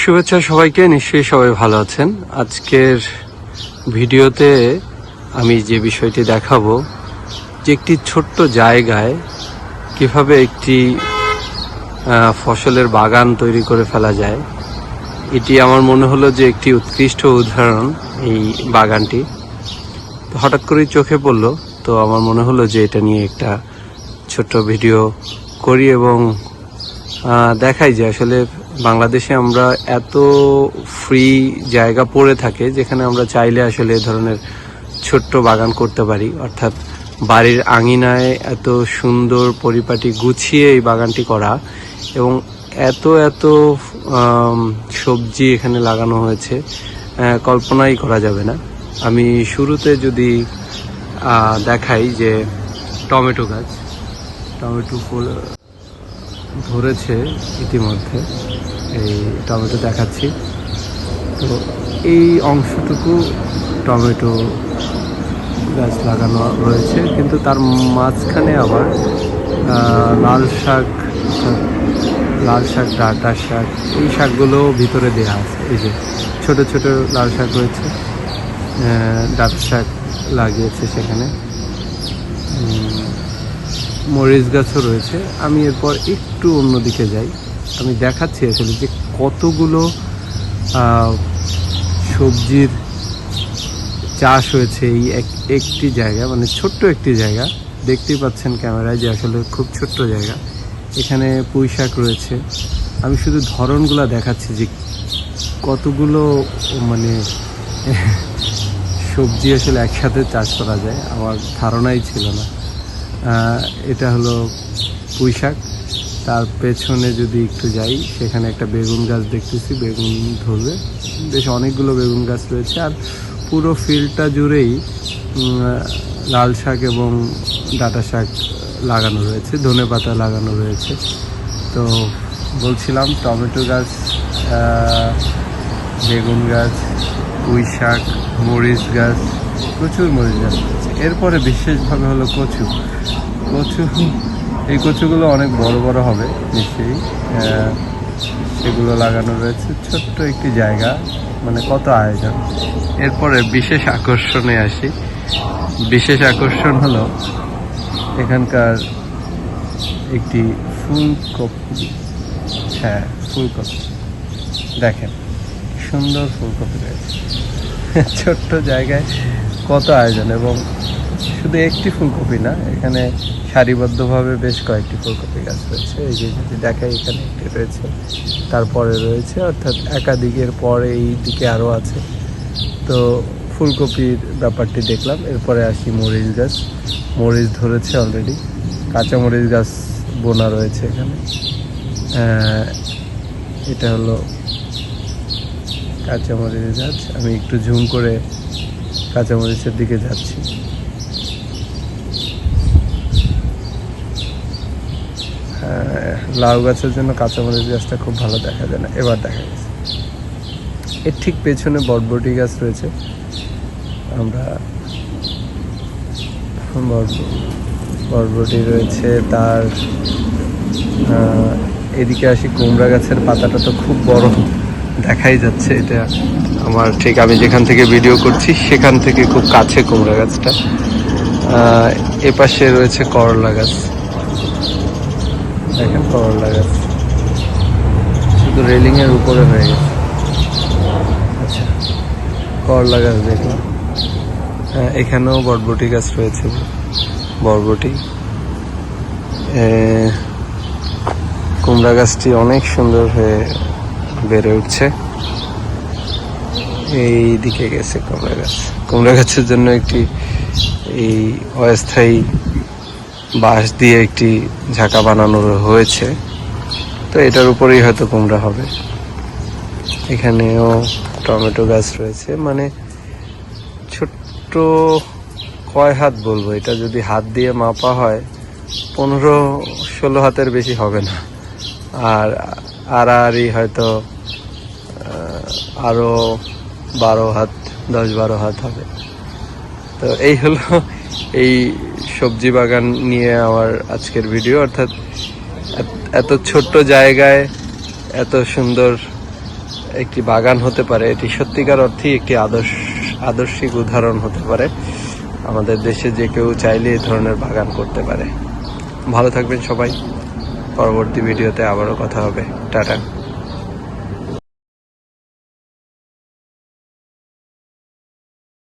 শুভেচ্ছা সবাইকে। নিশ্চয়ই সবাই ভালো আছেন। আজকের ভিডিওতে আমি যে বিষয়টি দেখাবো যে একটি ছোট্ট জায়গায় কিভাবে একটি ফসলের বাগান তৈরি করে ফেলা যায়। এটি আমার মনে হলো যে একটি উৎকৃষ্ট উদাহরণ এই বাগানটি। তো হঠাৎ করেই চোখে পড়লো, তো আমার মনে হলো যে এটা নিয়ে একটা ছোট্ট ভিডিও করি এবং দেখাই যে আসলে বাংলাদেশে আমরা এত ফ্রি জায়গা পড়ে থাকে যেখানে আমরা চাইলে আসলে এ ধরনের ছোট্ট বাগান করতে পারি। অর্থাৎ বাড়ির আঙিনায় এত সুন্দর পরিপাটি গুছিয়ে এই বাগানটি করা এবং এত এত সবজি এখানে লাগানো হয়েছে, কল্পনাই করা যাবে না। আমি শুরুতে যদি দেখাই যে টমেটো গাছ, টমেটো ফুল ধরেছে ইতিমধ্যে, এই টমেটো দেখাচ্ছি। তো এই অংশটুকু টমেটো গাছ লাগানো রয়েছে, কিন্তু তার মাঝখানে আবার লাল শাক, ডাঁটা শাক, এই শাকগুলো ভিতরে দেওয়া আছে। এই যে ছোট ছোট লাল শাক রয়েছে, ডাঁটা শাক লাগিয়েছে সেখানে, মরিচ গাছও রয়েছে। আমি এরপর একটু অন্যদিকে যাই, আমি দেখাচ্ছি আসলে যে কতগুলো সবজির চাষ হয়েছে এই একটি জায়গা, মানে ছোট্ট একটি জায়গা। দেখতেই পাচ্ছেন ক্যামেরায় যে আসলে খুব ছোট্ট জায়গা। এখানে পুঁই শাক রয়েছে। আমি শুধু ধরনগুলো দেখাচ্ছি যে কতগুলো মানে সবজি আসলে একসাথে চাষ করা যায়, আমার ধারণাই ছিল না। এটা হলো পুঁই শাক। তার পেছনে যদি একটু যাই, সেখানে একটা বেগুন গাছ দেখতেছি, বেগুন ধরবে। বেশ অনেকগুলো বেগুন গাছ রয়েছে, আর পুরো ফিল্ডটা জুড়েই লাল শাক এবং ডাঁটা শাক লাগানো রয়েছে, ধনেপাতা লাগানো রয়েছে। তো বলছিলাম টমেটো গাছ, বেগুন গাছ, পুঁই শাক, মরিচ গাছ, প্রচুর মরিচ গাছ রয়েছে। এরপরে বিশেষভাবে হলো কচু। এই কচুগুলো অনেক বড় বড় হবে নিশ্চয়ই, সেগুলো লাগানো রয়েছে। ছোট্ট একটি জায়গা, মানে কত আয়োজন। এরপরে বিশেষ আকর্ষণে আসি। বিশেষ আকর্ষণ হলো এখানকার একটি ফুলকপি। হ্যাঁ, ফুলকপি দেখেন, সুন্দর ফুলকপি রয়েছে। ছোট্ট জায়গায় কত আয়োজন, এবং শুধু একটি ফুলকপি না, এখানে সারিবদ্ধভাবে বেশ কয়েকটি ফুলকপি গাছ রয়েছে। এই যে যদি দেখাই, এখানে একটি রয়েছে, তারপরে রয়েছে, অর্থাৎ একাধিকের পরে এই দিকে আরও আছে। তো ফুলকপির ব্যাপারটি দেখলাম। এরপরে আসি মরিচ গাছ। মরিচ ধরেছে অলরেডি, কাঁচা মরিচ গাছ বোনা রয়েছে এখানে। এটা হলো কাঁচামরিচ গাছ। আমি একটু ঝুম করে কাঁচামরিচের দিকে যাচ্ছি। লাউ গাছের জন্য কাঁচামরিচ গাছটা খুব ভালো দেখা যায় না, এবার দেখা গেছে। এর ঠিক পেছনে বরবটি গাছ রয়েছে। আমরা বরবটি রয়েছে। তার এদিকে আসি, কুমড়া গাছের পাতাটা তো খুব বড় দেখাই যাচ্ছে। এটা আমার ঠিক, আমি যেখান থেকে ভিডিও করছি সেখান থেকে খুব কাছে কুমড়া গাছটা। এপাশে রয়েছে করলা গাছ, দেখেন করলা গাছ শুধু রেলিংয়ের উপরে হয়ে গেছে। আচ্ছা, করলা গাছ দেখলাম। এখানেও বরবটি গাছ রয়েছে, বরবটি। কুমড়া গাছটি অনেক সুন্দর হয়ে বেড়ে উঠছে। এই দিকে গেছে কুমড়া গাছ। কুমড়া গাছের জন্য একটি এই অস্থায়ী বাঁশ দিয়ে একটি ঝাঁকা বানানো হয়েছে, তো এটার উপরেই হয়তো কুমড়া হবে। এখানেও টমেটো গাছ রয়েছে, মানে ছোট্ট কয় হাত বলবো, এটা যদি হাত দিয়ে মাপা হয় 15-16 হাতের বেশি হবে না, আর আড়াআড়ি হয়তো আরো 12 হাত, 10-12 হাত হবে। তো এই হলো এই সবজি বাগান নিয়ে আমার আজকের ভিডিও। অর্থাৎ এত ছোট্ট জায়গায় এত সুন্দর একটি বাগান হতে পারে, এটি সত্যিকার অর্থেই একটি আদর্শিক উদাহরণ হতে পারে। আমাদের দেশে যে কেউ চাইলে এই ধরনের বাগান করতে পারে। ভালো থাকবেন সবাই, পরবর্তী ভিডিওতে আবারও কথা হবে। টাটা।